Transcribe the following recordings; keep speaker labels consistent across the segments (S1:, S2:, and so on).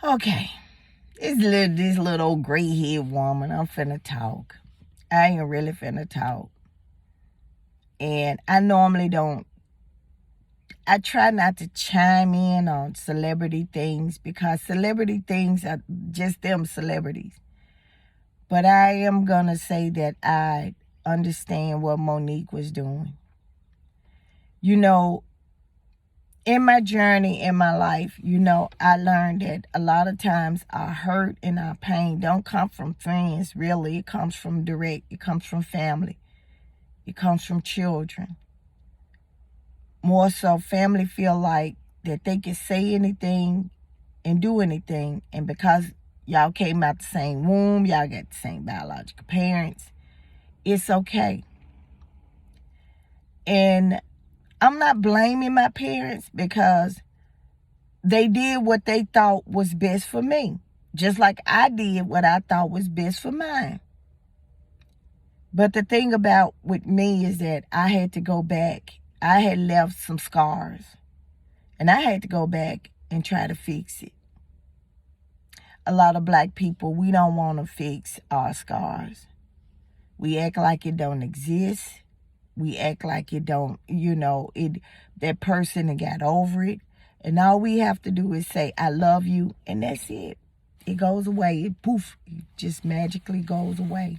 S1: Okay. This little old gray-haired woman, I'm finna talk. I ain't really finna talk. And I normally don't. I try not to chime in on celebrity things because celebrity things are just them celebrities. But I am going to say that I understand what Monique was doing. You know, in my journey, in my life, I learned that a lot of times our hurt and our pain don't come from friends, really. It comes from it comes from family. It comes from children. More so, family feel like that they can say anything and do anything. And because y'all came out the same womb, y'all got the same biological parents, it's okay. And I'm not blaming my parents because they did what they thought was best for me, just like I did what I thought was best for mine. But the thing about with me is that I had to go back. I had left some scars, and I had to go back and try to fix it. A lot of black people, we don't want to fix our scars. We act like it don't exist. We act like it don't, that person got over it. And all we have to do is say, I love you, and that's it. It goes away. It poof, it just magically goes away.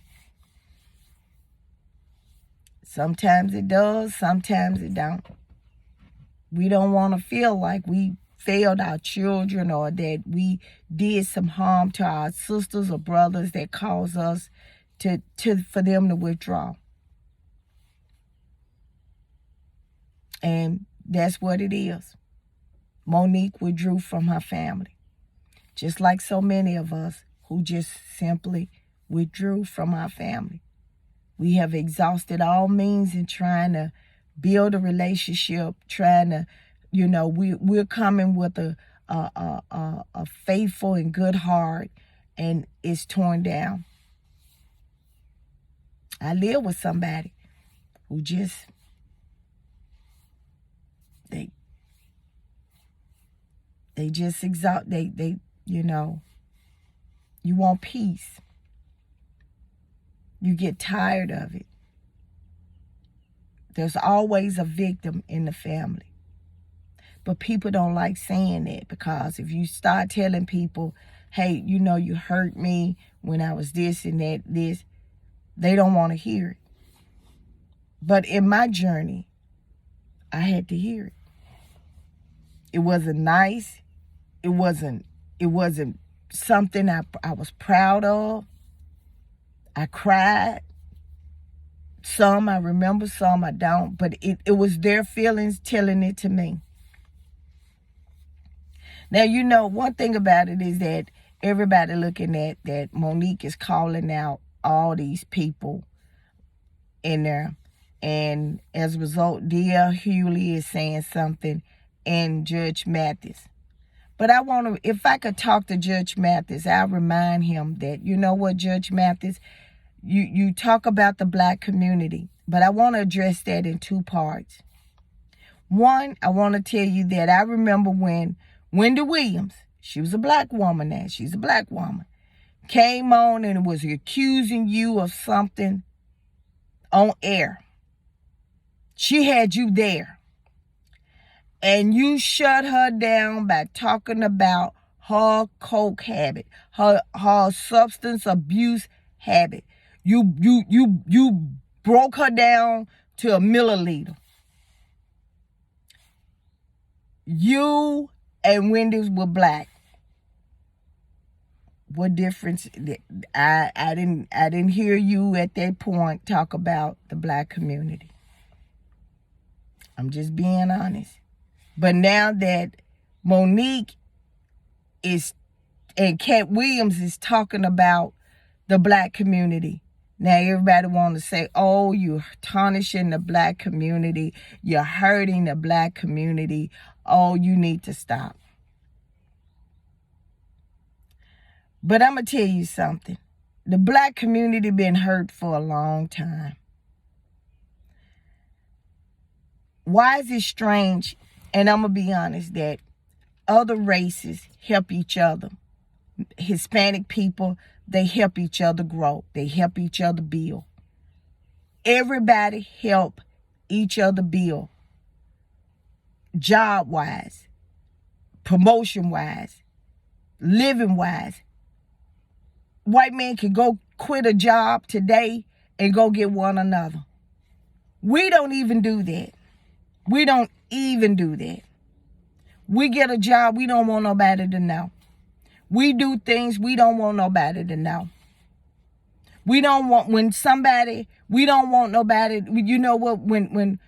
S1: Sometimes it does, sometimes it don't. We don't want to feel like we failed our children or that we did some harm to our sisters or brothers that caused us for them to withdraw. And that's what it is. Monique withdrew from her family, just like so many of us who just simply withdrew from our family. We have exhausted all means in trying to build a relationship, trying to, we're coming with a faithful and good heart, and it's torn down. I live with somebody who just, they just exalt, you want peace. You get tired of it. There's always a victim in the family. But people don't like saying that because if you start telling people, hey, you hurt me when I was this and that, they don't want to hear it. But in my journey, I had to hear it. It wasn't nice. It wasn't something I was proud of. I cried. Some I remember, some I don't. But it was their feelings telling it to me. Now, one thing about it is that everybody looking at that Monique is calling out all these people in there. And as a result, D.L. Hughley is saying something and Judge Mathis. But if I could talk to Judge Mathis, I'll remind him that, you know what, Judge Mathis, you talk about the black community, but I want to address that in two parts. One, I want to tell you that I remember when Wendy Williams, she was a black woman now, she's a black woman, came on and was accusing you of something on air. She had you there. And you shut her down by talking about her coke habit, her substance abuse habit. You broke her down to a milliliter. You and Wendy's were black. What difference? I didn't hear you at that point talk about the black community. I'm just being honest. But now that Monique and Cat Williams is talking about the black community, now everybody want to say, oh, you're tarnishing the black community. You're hurting the black community. Oh, you need to stop. But I'm going to tell you something. The black community been hurt for a long time. Why is it strange? And I'm going to be honest that other races help each other. Hispanic people, they help each other grow. They help each other build. Everybody help each other build. Job-wise, promotion-wise, living-wise. White man can go quit a job today and go get one another. We don't even do that. We don't even do that. We get a job, we don't want nobody to know. We do things we don't want nobody to know. We don't want we don't want nobody, you know what, when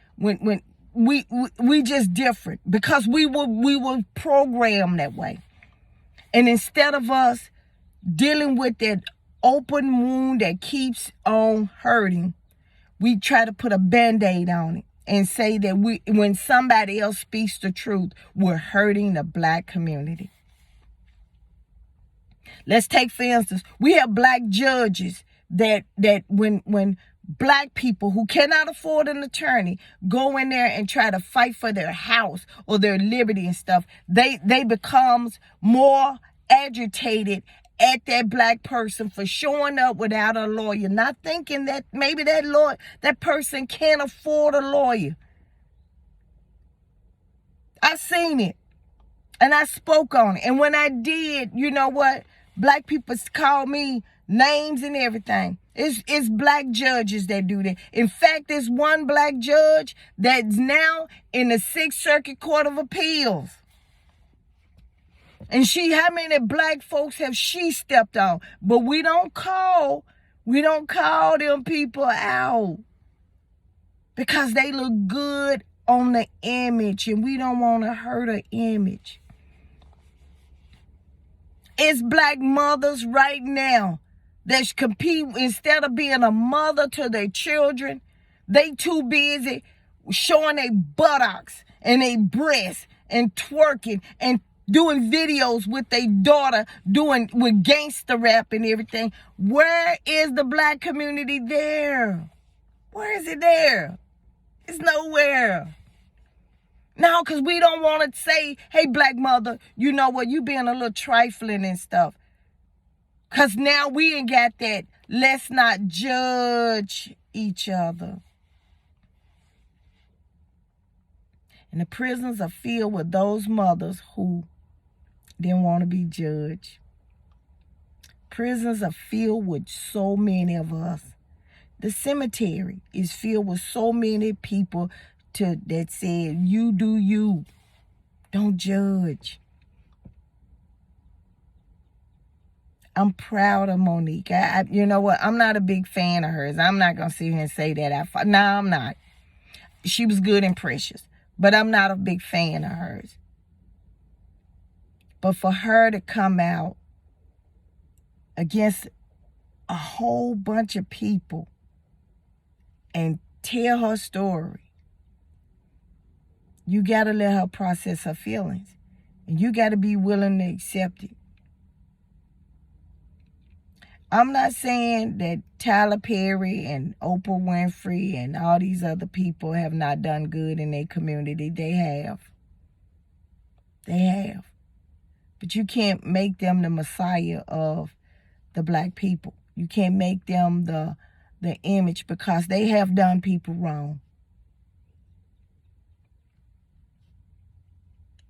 S1: we just different because we were programmed that way. And instead of us dealing with that open wound that keeps on hurting, we try to put a Band-Aid on it and say that when somebody else speaks the truth, we're hurting the black community. Let's take, for instance, we have black judges that when black people who cannot afford an attorney go in there and try to fight for their house or their liberty and stuff, they becomes more agitated at that black person for showing up without a lawyer, not thinking that maybe that person can't afford a lawyer. I seen it and I spoke on it. And when I did, you know what? Black people call me names and everything. It's black judges that do that. In fact, there's one black judge that's now in the 6th Circuit Court of Appeals. And how many black folks have she stepped on? But we don't call them people out because they look good on the image and we don't want to hurt her image. It's black mothers right now that compete. Instead of being a mother to their children, they too busy showing their buttocks and their breasts and twerking and doing videos with their daughter with gangster rap and everything. Where is the black community there? Where is it there? It's nowhere. No, because we don't want to say, hey, black mother, you know what, you being a little trifling and stuff. Because now we ain't got that. Let's not judge each other. And the prisons are filled with those mothers who didn't want to be judged. Prisons are filled with so many of us. The cemetery is filled with so many people that said, you do you. Don't judge. I'm proud of Monique. You know what? I'm not a big fan of hers. I'm not going to sit here and say that. No, I'm not. She was good and precious. But I'm not a big fan of hers. But for her to come out against a whole bunch of people and tell her story, you got to let her process her feelings. And you got to be willing to accept it. I'm not saying that Tyler Perry and Oprah Winfrey and all these other people have not done good in their community. They have. They have. But you can't make them the messiah of the black people. You can't make them the image because they have done people wrong.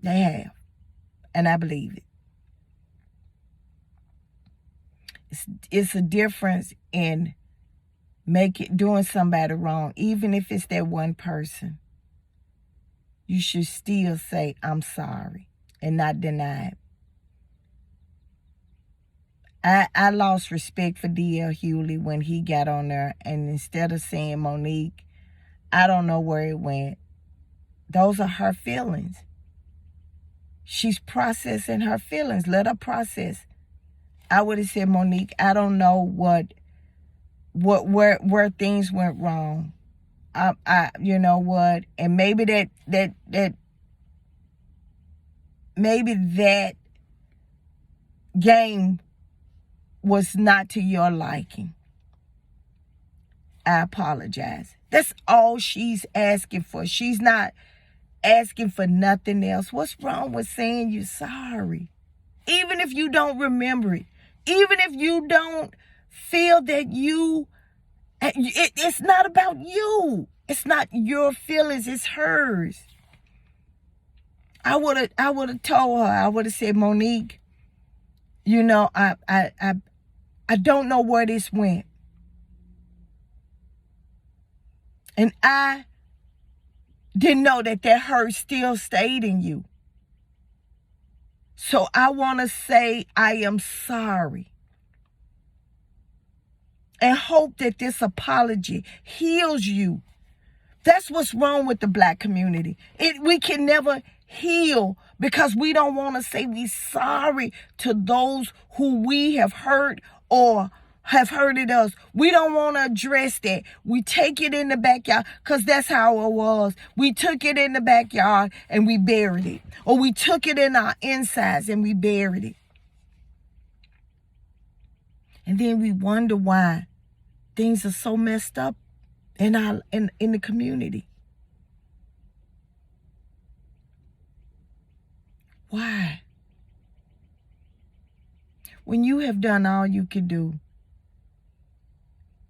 S1: They have. And I believe it. It's a difference in doing somebody wrong. Even if it's that one person, you should still say, I'm sorry, and not deny it. I lost respect for D.L. Hughley when he got on there, and instead of saying Monique, I don't know where it went. Those are her feelings. She's processing her feelings. Let her process. I would have said, Monique, I don't know where things went wrong. You know what? And maybe maybe that game was not to your liking. I apologize. That's all she's asking for. She's not asking for nothing else. What's wrong with saying you're sorry? even if you don't remember it, even if you don't feel that it's not about you. It's not your feelings, it's hers. I would have told her, I would have said, Monique, you know, I don't know where this went. And I didn't know that hurt still stayed in you. So I want to say I am sorry. And hope that this apology heals you. That's what's wrong with the Black community. We can never heal because we don't want to say we're sorry to those who we have hurt or have hurted us. We don't want to address that. We take it in the backyard because that's how it was. We took it in the backyard and we buried it. Or we took it in our insides and we buried it. And then we wonder why things are so messed up in the community. Why? When you have done all you can do,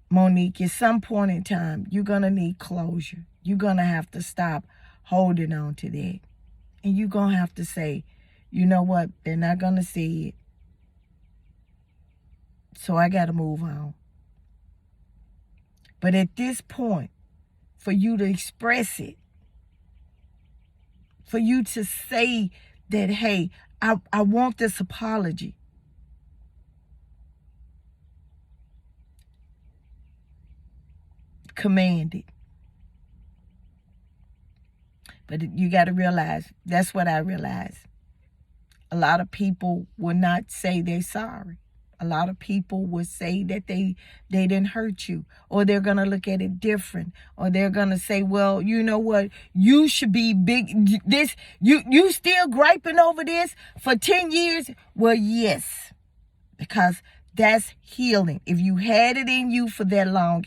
S1: Monique, at some point in time, you're going to need closure. You're going to have to stop holding on to that. And you're going to have to say, you know what? They're not going to see it. So I got to move on. But at this point, for you to express it, for you to say that, hey, I want this apology. Command it. But you got to realize, that's what I realized. A lot of people will not say they're sorry. A lot of people would say that they didn't hurt you, or they're going to look at it different, or they're going to say, well, you know what, you should be big, this, you still griping over this for 10 years? Well, yes, because that's healing. If you had it in you for that long,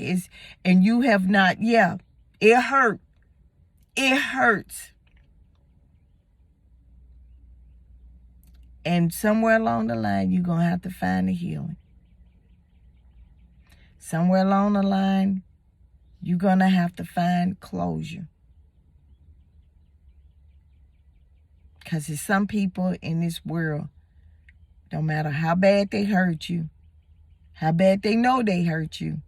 S1: and you have not, yeah, it hurt. It hurts. And somewhere along the line, you're going to have to find the healing. Somewhere along the line, you're going to have to find closure. Because there's some people in this world, no matter how bad they hurt you, how bad they know they hurt you,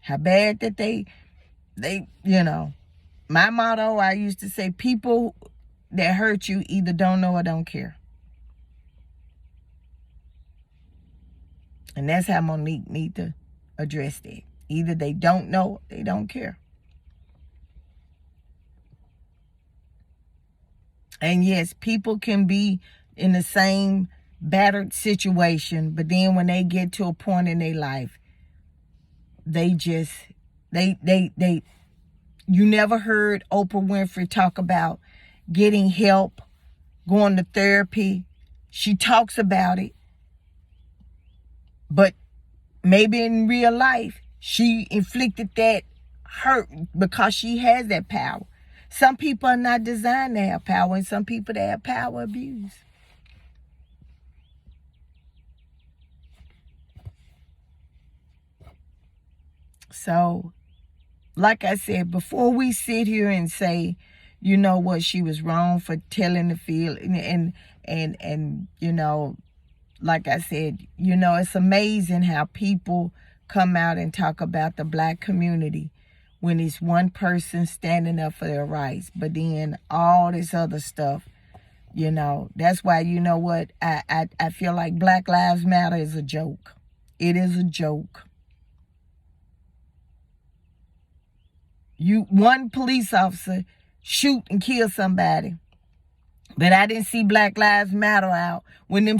S1: how bad that they, you know, my motto, I used to say, people that hurt you either don't know or don't care. And that's how Monique need to address that. Either they don't know, they don't care. And yes, people can be in the same battered situation, but then when they get to a point in their life, they just, you never heard Oprah Winfrey talk about getting help, going to therapy. She talks about it. But maybe in real life, she inflicted that hurt because she has that power. Some people are not designed to have power, and some people that have power abuse. So, like I said, before we sit here and say, you know what, she was wrong for telling the field, and you know, like I said, you know, it's amazing how people come out and talk about the Black community when it's one person standing up for their rights. But then all this other stuff, you know, that's why, you know what, I feel like Black Lives Matter is a joke. It is a joke. One police officer shoot and kill somebody. But I didn't see Black Lives Matter out when them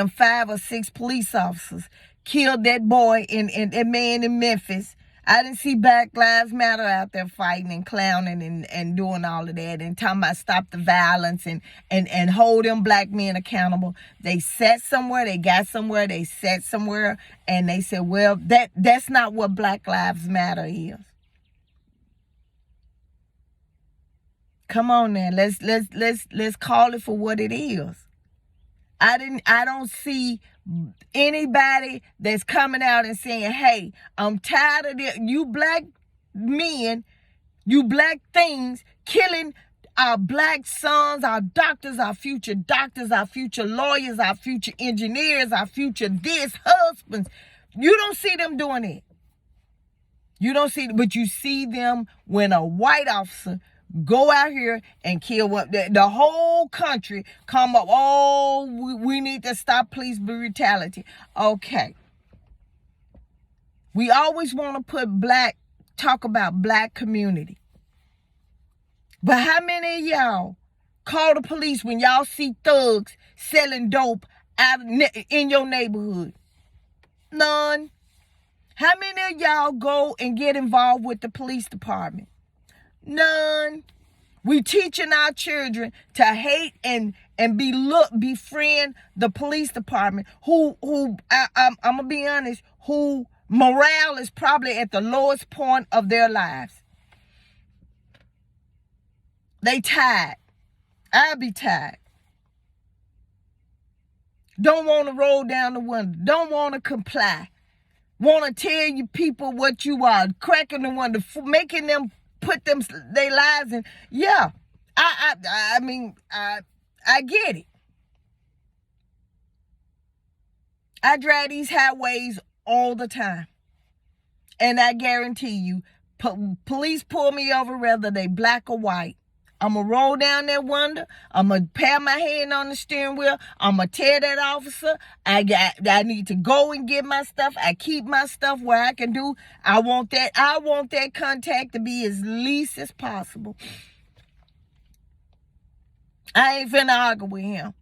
S1: 5 or 6 police officers killed that boy and that man in Memphis. I didn't see Black Lives Matter out there fighting and clowning and doing all of that and talking about stop the violence and hold them black men accountable. They sat somewhere, they got somewhere, they sat somewhere, and they said, well, that's not what Black Lives Matter is. Come on now, let's call it for what it is. I don't see anybody that's coming out and saying, hey, I'm tired of this. You black men, you black things killing our black sons, our doctors, our future lawyers, our future engineers, our future husbands. You don't see them doing it. You don't see, but you see them when a white officer go out here and kill what the whole country come up. Oh, we need to stop police brutality. Okay. We always want to talk about black community. But how many of y'all call the police when y'all see thugs selling dope in your neighborhood? None. How many of y'all go and get involved with the police department? None. We teaching our children to hate and befriend the police department, who I'm gonna be honest, who morale is probably at the lowest point of their lives. They tired. I'll be tired. Don't want to roll down the window. Don't want to comply. Want to tell you people what you are, cracking the window, making them put their lives in. Yeah, I mean, I get it. I drive these highways all the time, and I guarantee you, police pull me over whether they black or white. I'm going to roll down that window. I'm going to pat my hand on the steering wheel. I'm going to tell that officer I need to go and get my stuff. I keep my stuff where I can do. I want that contact to be as least as possible. I ain't finna argue with him.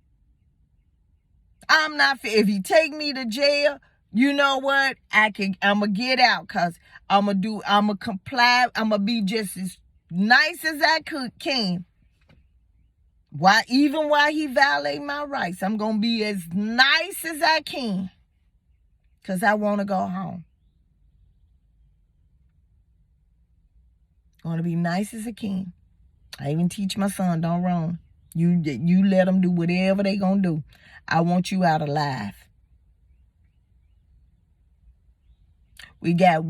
S1: I'm not, if he take me to jail, you know what? I'm going to get out because I'm going to comply. I'm going to be just as nice as I can. Even while he violate my rights, I'm going to be as nice as I can because I want to go home. I want to be nice as I can. I even teach my son, don't run. You let them do whatever they going to do. I want you out alive. We got,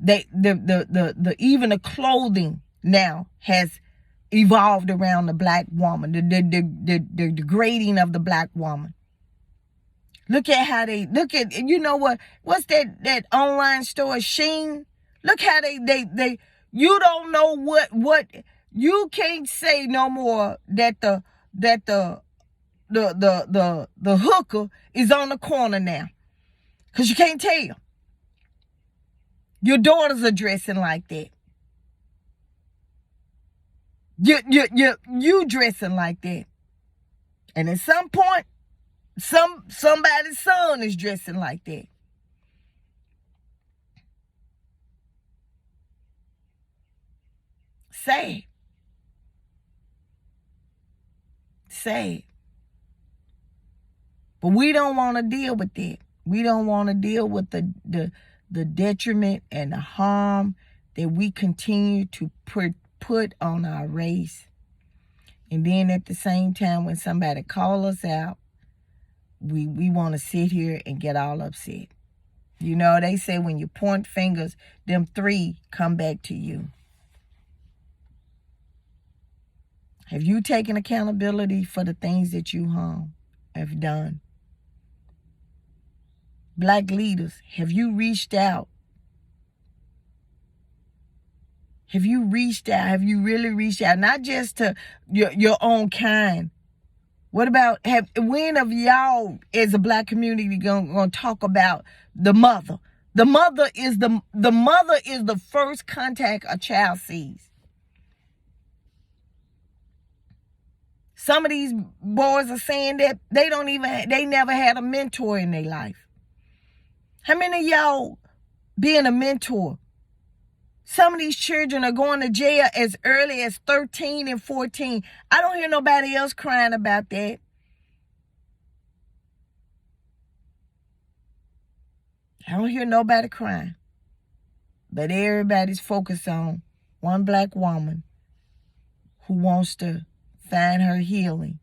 S1: the even the clothing now has evolved around the black woman, the degrading of the black woman. Look at how what's that online store, Shein? Look how they you don't know what you can't say no more that the hooker is on the corner now, because you can't tell. Your daughters are dressing like that. You dressing like that. And at some point, somebody's son is dressing like that. Sad. But we don't want to deal with that. We don't want to deal with the detriment and the harm that we continue to put on our race. And then at the same time, when somebody call us out, we want to sit here and get all upset. They say when you point fingers, them 3 come back to you. Have you taken accountability for the things that you have done? Black leaders, have you reached out? Have you reached out? Have you really reached out? Not just to your own kind. What about, when have y'all as a black community gonna talk about the mother? The mother is the first contact a child sees. Some of these boys are saying that they never had a mentor in their life. How many of y'all being a mentor? Some of these children are going to jail as early as 13 and 14. I don't hear nobody else crying about that. I don't hear nobody crying. But everybody's focused on one black woman who wants to find her healing.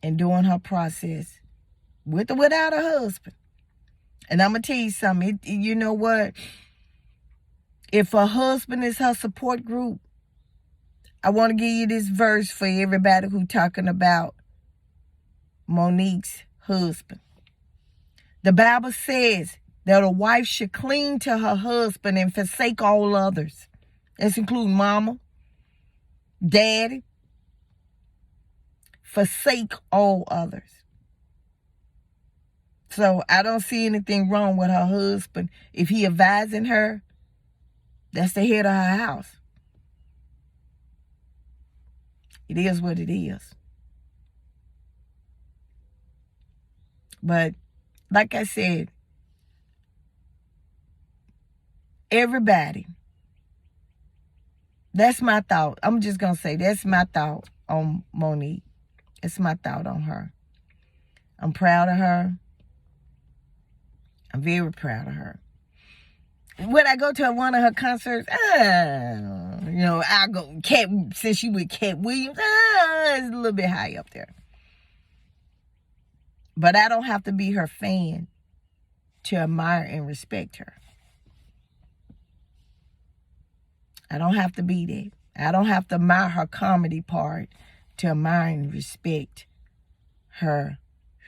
S1: and doing her process with or without a husband. And I'm going to tell you something. You know what? If her husband is her support group, I want to give you this verse for everybody who talking about Monique's husband. The Bible says that a wife should cling to her husband and forsake all others. That's including mama, daddy. Forsake all others. So I don't see anything wrong with her husband. If he advising her, that's the head of her house. It is what it is. But like I said, everybody, that's my thought. I'm just going to say that's my thought on Monique. It's my thought on her. I'm proud of her. I'm very proud of her. Would I go to one of her concerts? I'll go. Since she with Cat Williams, it's a little bit high up there. But I don't have to be her fan to admire and respect her. I don't have to be that. I don't have to admire her comedy part to admire and respect her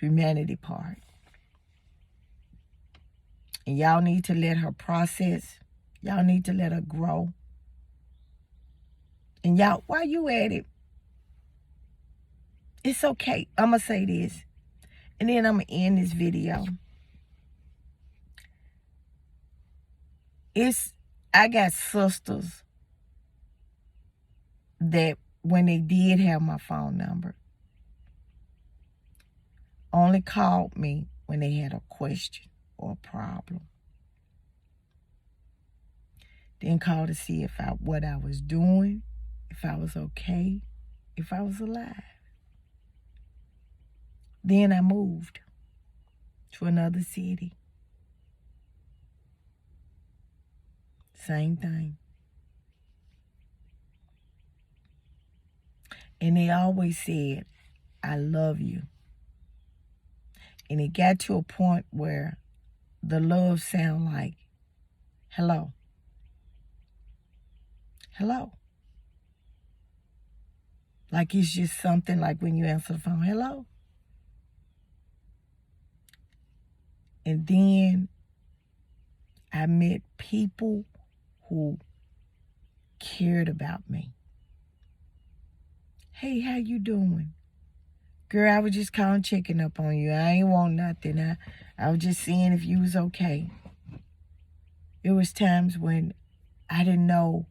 S1: humanity part. And y'all need to let her process. Y'all need to let her grow. And y'all, while you at it, it's okay. I'm going to say this. And then I'm going to end this video. I got sisters that when they did have my phone number, only called me when they had a question or a problem. Then called to see what I was doing, if I was okay, if I was alive. Then I moved to another city. Same thing. And they always said, I love you. And it got to a point where the love sound like, hello. Hello. Like it's just something like when you answer the phone, hello. And then I met people who cared about me. Hey, how you doing? Girl, I was just calling, checking up on you. I ain't want nothing. I was just seeing if you was okay. It was times when I didn't know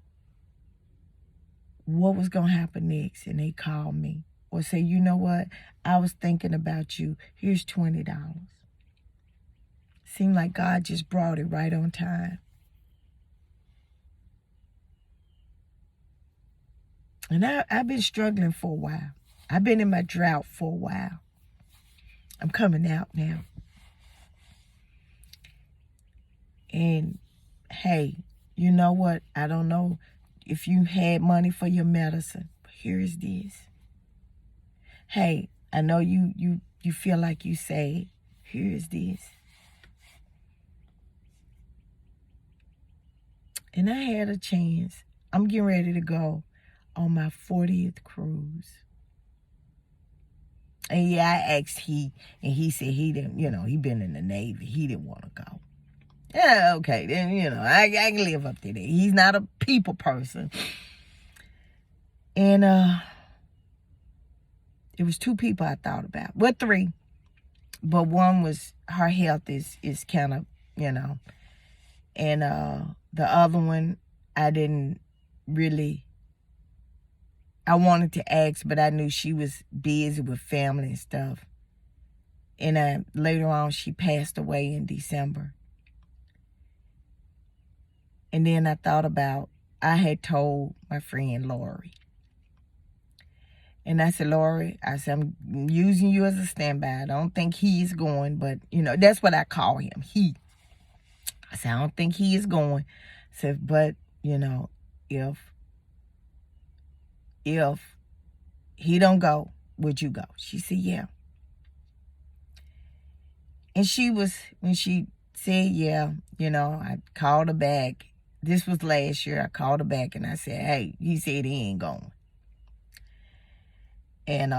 S1: what was going to happen next, and they called me or say, you know what? I was thinking about you. Here's $20. Seemed like God just brought it right on time. And I've been struggling for a while. I've been in my drought for a while. I'm coming out now. And hey, you know what? I don't know if you had money for your medicine, but here is this. Hey, I know you feel like you saved. Here is this. And I had a chance. I'm getting ready to go on my 40th cruise. And yeah, I asked and he said he didn't, he been in the Navy. He didn't want to go. Yeah, okay, then, I can live up to that. He's not a people person. And it was 2 people I thought about. Well, 3. But one was, her health is kind of, And the other one, I didn't really, I wanted to ask, but I knew she was busy with family and stuff. And later on, she passed away in December. And then I thought about, I had told my friend Lori. And I said, Lori, I'm using you as a standby. I don't think he's going, but, that's what I call him, he. I said, I don't think he is going. I said, but, if he don't go, would you go? She said, yeah. And when she said, yeah, I called her back. This was last year. I called her back and I said, hey, he said he ain't going. And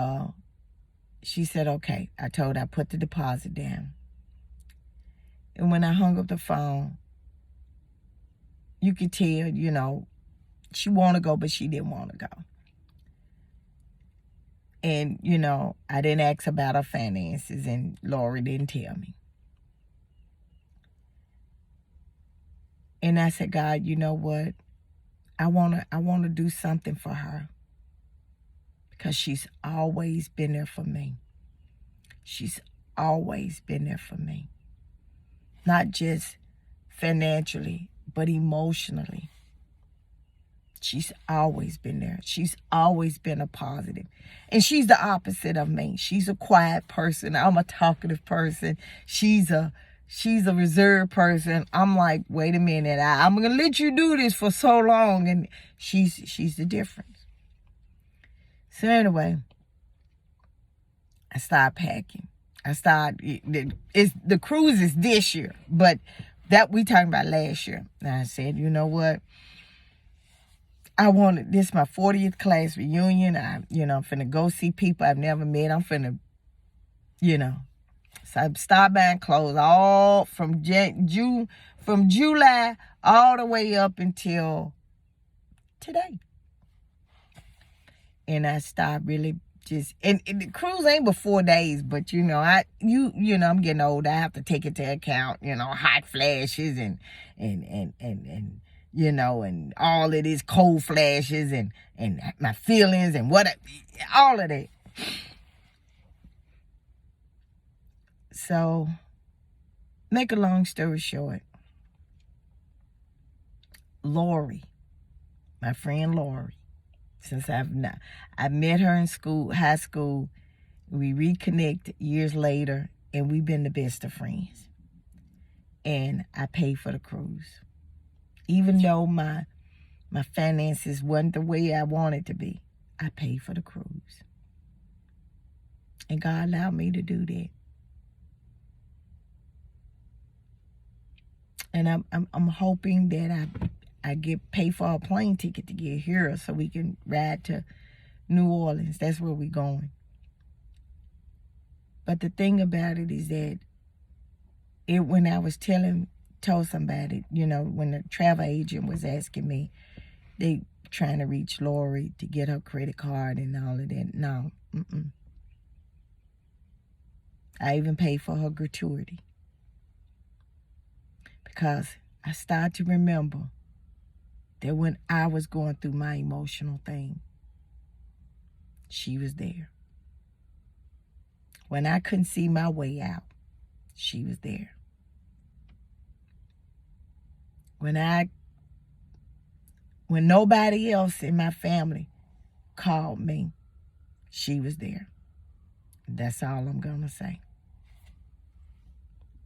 S1: she said, okay. I told her I put the deposit down. And when I hung up the phone, you could tell, she wanted to go, but she didn't want to go. And, I didn't ask about her finances, and Lori didn't tell me. And I said, God, you know what? I wanna do something for her. Because she's always been there for me. She's always been there for me. Not just financially, but emotionally. She's always been there. She's always been a positive. And she's the opposite of me. She's a quiet person. I'm a talkative person. She's a reserved person. I'm like, wait a minute. I'm going to let you do this for so long. And she's the difference. So anyway, I started packing. The cruise is this year, but that we talking about last year. And I said, you know what? This my 40th class reunion. I'm finna go see people I've never met. I'm finna, so I start buying clothes all from July all the way up until today. And I start really and the cruise ain't but 4 days, but I'm getting old. I have to take into account, hot flashes and and all of these cold flashes and my feelings and all of that. So, make a long story short, Lori, my friend Lori, since I met her in high school, we reconnect years later, and we've been the best of friends. And I paid for the cruise. Even though my finances wasn't the way I wanted to be, I paid for the cruise. And God allowed me to do that. And I'm hoping that I pay for a plane ticket to get here so we can ride to New Orleans. That's where we're going. But the thing about it is that when I was told somebody, when the travel agent was asking me, they trying to reach Lori to get her credit card and all of that. No, I even paid for her gratuity. Because I started to remember that when I was going through my emotional thing, she was there. When I couldn't see my way out, she was there. When nobody else in my family called me, she was there. That's all I'm going to say.